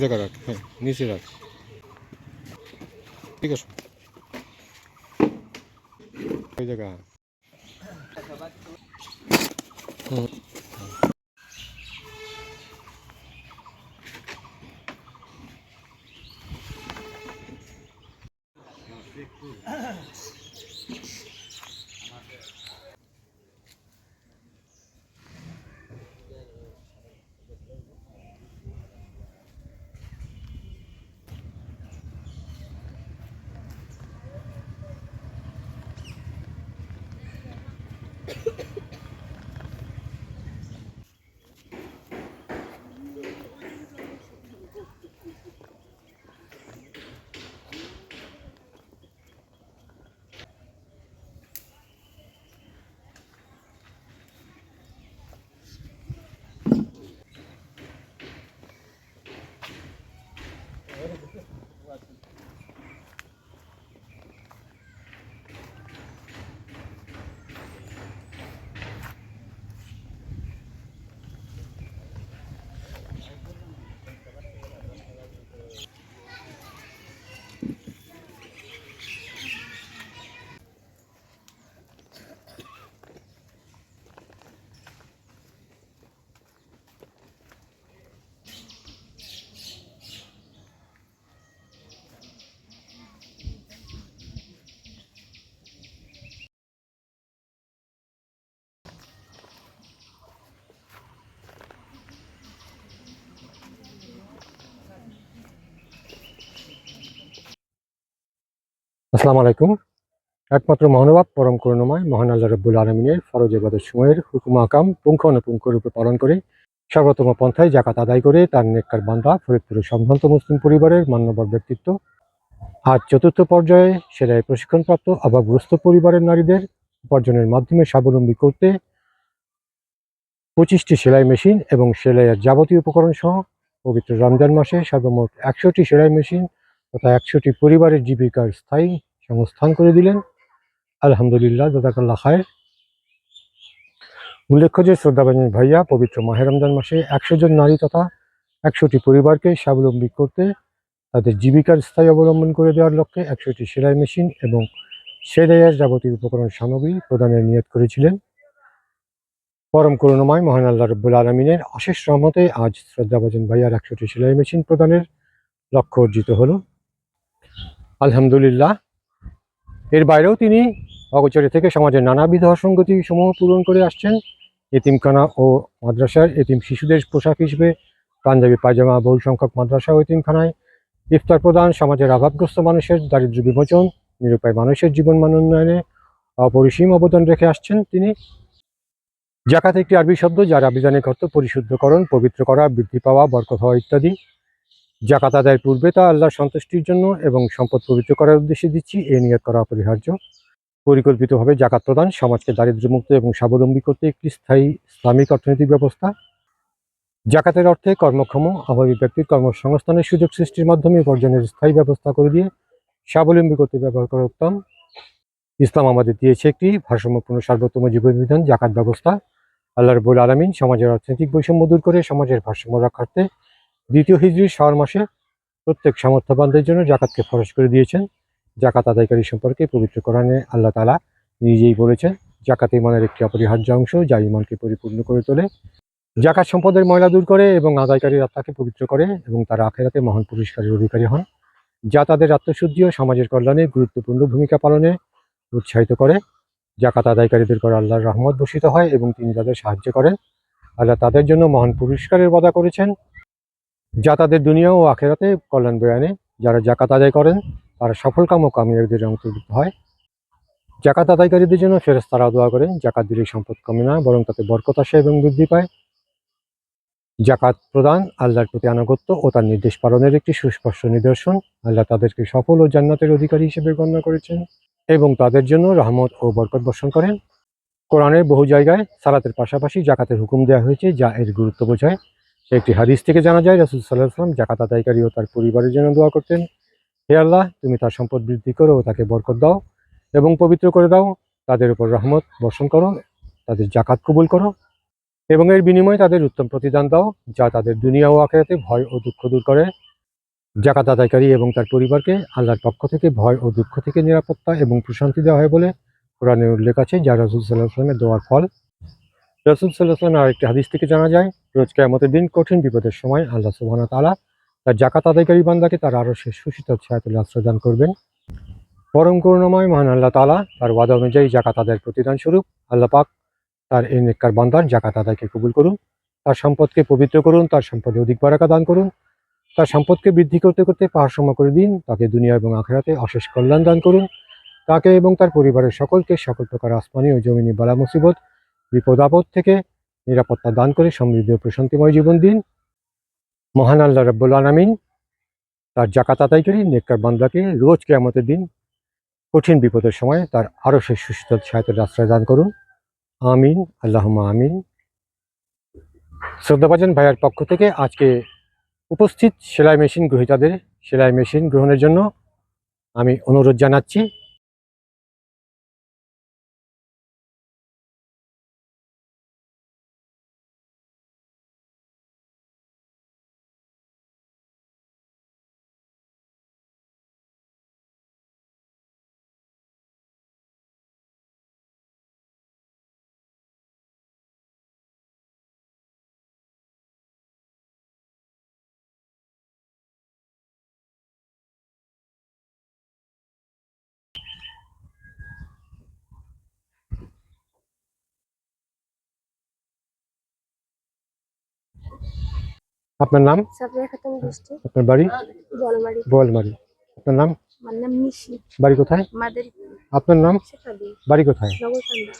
জায়গা রাখ, হ্যাঁ নিচে রাখ, ঠিক আছে ওই জায়গা। হুম আসসালামু আলাইকুম। একমাত্র মহানুভাব পরম করুণাময় মহান আল্লাহ রাব্বুল আলামিনের ফরজ ইবাদত সময়ের হুকুম আকাম পুঙ্খানুপুঙ্খ রূপে পালন করে সর্বোত্তম পন্থায় জাকাত আদায় করে তার নেককার বান্দা ফরিদপুরের সম্ভ্রান্ত মুসলিম পরিবারের মান্যবর ব্যক্তিত্ব আজ চতুর্থ পর্যায়ে সেলাই প্রশিক্ষণপ্রাপ্ত অভাবগ্রস্ত পরিবারের নারীদের উপার্জনের মাধ্যমে স্বাবলম্বী করতে 25টি সেলাই মেশিন এবং সেলাইয়ের যাবতীয় উপকরণ সহ পবিত্র রমজান মাসে সর্বমোট 100টি সেলাই মেশিন তথা 100টি পরিবারের জীবিকার স্থায়ী সংস্থান করে দিলেন। আলহামদুলিল্লাহ, জাযাকাল্লাহ খায়ের। উল্লেখ্য যে শ্রদ্ধাভাজন ভাইয়া পবিত্র মাহে রমজান মাসে 100 জন নারী তথা 100টি পরিবারকে স্বাবলম্বী করতে তাদের জীবিকার স্থায়ী অবলম্বন করে দেওয়ার লক্ষ্যে 100টি সেলাই মেশিন এবং সেলাইয়ের যাবতীয় উপকরণ সামগ্রী প্রদানের নিয়ত করেছিলেন। পরম করুণাময় মহান আল্লাহ রাব্বুল আলামিনের অশেষ রহমতে আজ শ্রদ্ধাভাজন ভাইয়ার 100টি সেলাই মেশিন প্রদানের লক্ষ্য অর্জিত হলো। আলহামদুলিল্লাহ। এর বাইরেও তিনি অগোচরে থেকে সমাজের নানাবিধ অসঙ্গতি সমূহ পূরণ করে আসছেন। এতিমখানা ও মাদ্রাসার এতিম শিশুদের পোশাক হিসেবে পাঞ্জাবি পায়জামা, বহু সংখ্যক মাদ্রাসা ও এতিমখানায় ইফতার প্রদান, সমাজের অভাবগ্রস্ত মানুষের দারিদ্র্য বিমোচন, নিরুপায় মানুষের জীবনমান উন্নয়নে অপরিসীম অবদান রেখে আসছেন তিনি। জাকাত একটি আরবি শব্দ যার আবিধানিক অর্থ পরিশুদ্ধকরণ, পবিত্র করা, বৃদ্ধি পাওয়া, বরকত হওয়া ইত্যাদি। জাকাত আদায়ের পূর্বে তা আল্লাহর সন্তুষ্টির জন্য এবং সম্পদ পবিত্র করার উদ্দেশ্যে দিচ্ছি এ নিয়ত করা অপরিহার্য। পরিকল্পিতভাবে জাকাত প্রদান সমাজকে দারিদ্র্যমুক্ত এবং স্বাবলম্বী করতে একটি স্থায়ী ইসলামিক অর্থনৈতিক ব্যবস্থা। জাকাতের অর্থে কর্মক্ষম অভাবী ব্যক্তির কর্মসংস্থানের সুযোগ সৃষ্টির মাধ্যমে উপার্জনের স্থায়ী ব্যবস্থা করে দিয়ে স্বাবলম্বী করতে ব্যবহার করা উত্তম। ইসলাম আমাদের দিয়েছে একটি ভারসাম্যপূর্ণ সার্বত্তম জীবনবিধান জাকাত ব্যবস্থা। আল্লাহ রাব্বুল আলামিন সমাজের অর্থনৈতিক বৈষম্য দূর করে সমাজের ভারসাম্য রক্ষার্থে দ্বিতীয় হিজরির শাওয়াল মাসে প্রত্যেক সামর্থ্যবানদের জন্য জাকাতকে ফরজ করে দিয়েছেন। জাকাত আদায়কারী সম্পর্কে পবিত্র কোরআনে আল্লাহ তাআলা নিজেই বলেছেন, জাকাত ঈমানের একটি অপরিহার্য অংশ যা ঈমানকে পরিপূর্ণ করে তোলে। জাকাত সম্পদের ময়লা দূর করে এবং আদায়কারীর আত্মাকে পবিত্র করে এবং তারা আখিরাতে মহান পুরস্কারের অধিকারী হন, যা তাদের আত্মশুদ্ধি ও সমাজের কল্যাণে গুরুত্বপূর্ণ ভূমিকা পালনে উৎসাহিত করে। জাকাত আদায়কারীদের করে আল্লাহর রহমত বর্ষিত হয় এবং তিনি তাদের সাহায্য করেন। আল্লাহ তাদের জন্য মহান পুরস্কারের ওয়াদা করেছেন, যা তাদের দুনিয়া ও আখিরাতে কল্যাণ বয়ে আনে। যারা জাকাত আদায় করেন তারা সফলকাম ও কামিয়াবীদের অন্তর্ভুক্ত হয়। জাকাত আদায়কারীদের জন্য ফেরেশতারা দোয়া করেন, জাকাত দিলে সম্পদ কমে না, বরং তাতে বরকত আসে এবং বৃদ্ধি পায়। জাকাত প্রদান আল্লাহর প্রতি আনুগত্য ও তার নির্দেশ পালনের একটি সুস্পষ্ট নিদর্শন। আল্লাহ তাদেরকে সফল ও জান্নাতের অধিকারী হিসেবে গণ্য করেছেন এবং তাদের জন্য রহমত ও বরকত বর্ষণ করেন। কোরআনের বহু জায়গায় সালাতের পাশাপাশি জাকাতের হুকুম দেওয়া হয়েছে, যা এর গুরুত্ব বোঝায়। একটি হাদিস থেকে জানা যায় রাসূল সাল্লাল্লাহু আলাইহি ওয়াসাল্লাম জাকাত আদায়কারী ও তার পরিবারের জন্য দোয়া করতেন, হে আল্লাহ, তুমি তার সম্পদ বৃদ্ধি করো ও তাকে বরকত দাও এবং পবিত্র করে দাও, তাদের উপর রহমত বর্ষণ করো, তাদের জাকাত কবুল করো এবং এর বিনিময়ে তাদের উত্তম প্রতিদান দাও, যা তাদের দুনিয়া ও আখিরাতে ভয় ও দুঃখ দূর করে। জাকাত আদায়কারী এবং তার পরিবারকে আল্লাহর পক্ষ থেকে ভয় ও দুঃখ থেকে নিরাপত্তা এবং প্রশান্তি দেওয়া হয় বলে কোরআনে উল্লেখ আছে, যা রাসূল সাল্লাল্লাহু আলাইহি ওয়াসাল্লামের দোয়ার ফল। রাসূল সাল্লাল্লাহু আলাইহি ওয়াসাল্লামের আরেকটি হাদিস থেকে জানা যায়, রোজ কিয়ামতের দিন কঠিন বিপদের সময় আল্লাহ সুবহানাহু ওয়া তাআলা তার জাকাত আদায়কারী বান্দাকে তার আরশের সুশীতল ছায়াতলে আশ্রয় দান করবেন। পরম করুণাময় মহান আল্লাহ তাআলা তার ওয়াদা অনুযায়ী জাকাত আদায়ের প্রতিদান স্বরূপ আল্লাহ পাক তার এই নেককার বান্দার জাকাত আদায়কে কবুল করুন, তার সম্পদকে পবিত্র করুন, তার সম্পদে অধিক বারাকা দান করুন, তার সম্পদকে বৃদ্ধি করতে করতে পাহাড়সম করে দিন, তাকে দুনিয়া এবং আখিরাতে অশেষ কল্যাণ দান করুন, তাকে এবং তার পরিবারের সকলকে সকল প্রকার আসমানি ও জমিনি বালা মুসিবত বিপদ আপদ থেকে নিরাপত্তা দান করে সমৃদ্ধ ও প্রশান্তিময় জীবন দিন। মহান আল্লাহ রাব্বুল আলামিন তার জাকাত আদায়কারী নেককার বান্দাকে রোজ কিয়ামতের দিন কঠিন বিপদের সময় তার আরশের সুশীতল ছায়াতলে আশ্রয় দান করুন। আমিন, আল্লাহুম্মা আমিন। শ্রদ্ধাভাজন ভাইয়ার পক্ষ থেকে আজকে উপস্থিত সেলাই মেশিন গ্রহীতাদের সেলাই মেশিন গ্রহণের জন্য আমি অনুরোধ জানাচ্ছি। আপনার নাম? সাবরিয়া খাতুন বৃষ্টি, আপনার বাড়ি? বোয়ালমারী। বোয়ালমারী। আপনার নাম? আমার নাম নিশি, বাড়ি কোথায়? মাদারীপুর। আপনার নাম? শেফালি, বাড়ি কোথায়? নগরকান্দা।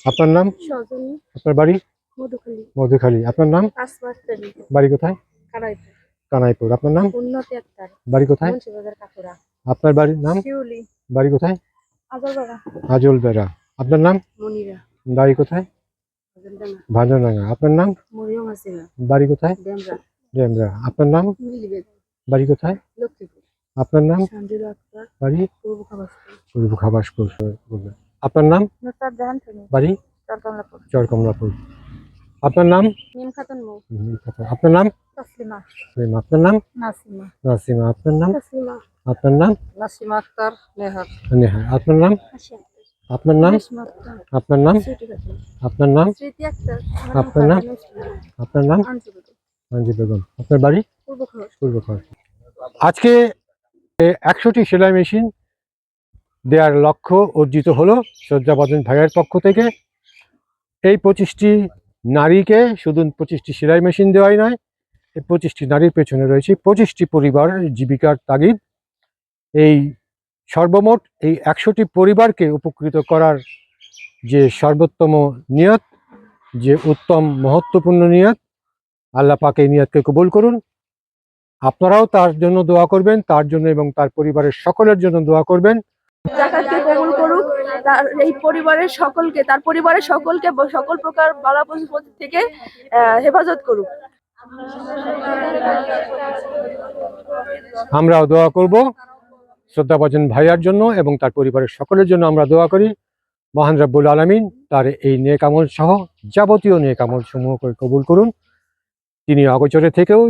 আপনার নাম? সজনী, আপনার বাড়ি? মধুখালী। মধুখালী। আপনার নাম? আসমার তরি, বাড়ি কোথায়? কারাইপুর। কানাইপুর। আপনার নাম? উন্নতি আক্তার, বাড়ি কোথায়? মুন্সিবাজার কাকুরা। আপনার বাড়ির নাম? শিউলি, বাড়ি কোথায়? আজলবাড়া। আজল বেড়া। আপনার নাম? মনিরা, বাড়ি কোথায়? আজলডাঙ্গা। ভাজনডাঙ্গা। আপনার নাম? মরিয়ম হাসিনা, বাড়ি কোথায়? ডেমরা। ডেমরা। আপনার নাম? মিলি বেগম, বাড়ি কোথায়? লক্ষ্মীপুর। আপনার নাম? সঞ্জুরা আক্তার, বাড়ি? পূর্ব খাবাসপুর। পূর্ব খাবাসপুর। আপনার নাম? নুসরাত জাহান তুমি, বাড়ি? চরকমলাপুর। চরকমলাপুর। আপনার নাম? নিম খাতুন মৌ, আপনার নাম? তসলিমা। আপনার নাম? নাসিমা, নাসিমা। আপনার নাম? তসলিমা। আপনার নাম? নাসিমা আক্তার, নেহার। নেহা। আপনার নাম? আশা আক্তার, আপনার নাম? রেশমা আক্তার, আপনার নাম? সুইটি খাতুন, আপনার নাম? স্মৃতি আক্তার। আপনার নাম? আপনার নাম? আঞ্জু বেগম, মঞ্জি বেগম। আপনার বাড়ি? পূর্ব খাবাসপুর। পূর্ব খাবাসপুর। আজকে 100টি সেলাই মেশিন দেওয়ার লক্ষ্য অর্জিত হলো শ্রদ্ধাভাজন ভাইয়ের পক্ষ থেকে। এই 25টি নারীকে শুধু 25টি সেলাই মেশিন দেওয়াই নয়, এই 25টি নারীর পেছনে রয়েছে 25টি পরিবারের জীবিকার তাগিদ। এই সর্বমোট এই 100টি পরিবারকে উপকৃত করার যে সর্বোত্তম নিয়ত, যে উত্তম মহত্বপূর্ণ নিয়ত, আল্লাহ পাক এই নিয়তকে কবুল করুন। আপনারাও তার জন্য দোয়া করবেন, তার জন্য এবং তার পরিবারের সকলের জন্য দোয়া করবেন। জাকাতকে কবুল করুক, তার এই পরিবারের সকলকে, তার পরিবারের সকলকে সকল প্রকার বালা মুসিবত থেকে হেফাজত করুক। আমরাও দোয়া করব শ্রদ্ধাভাজন ভাইয়ার জন্য এবং তার পরিবারের সকলের জন্য আমরা দোয়া করি। মহান রব্বুল আলামিন তার এই নেক আমল সহ যাবতীয় নেক আমল সমূহকে কবুল করুন। তিনি অগোচরে থেকেও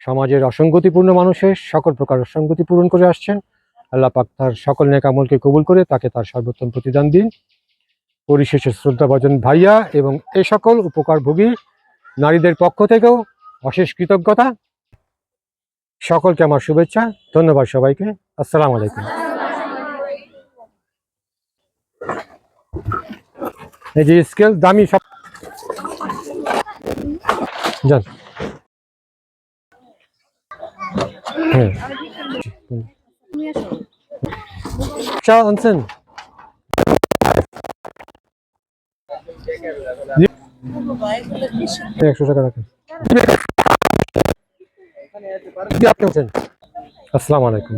সমাজের অসঙ্গতিপূর্ণ মানুষের সকল প্রকার অসঙ্গতি পূরণ করে আসছেন। আল্লাহ পাক তার সকল নেক আমলকে কবুল করে তাকে তার সর্বোত্তম প্রতিদান দিন। পরিশেষে শ্রদ্ধাভাজন ভাইয়া এবং এ সকল উপকারভোগী নারীদের পক্ষ থেকেও অশেষ কৃতজ্ঞতা। সকলকে আমার শুভেচ্ছা, ধন্যবাদ সবাইকে। আসসালামু আলাইকুম। এই যে স্কেল দামি সব যান। হ্যাঁ, চা আনছেন? 100 টাকা রাখেন। আপনি আছেন? আসসালামু আলাইকুম।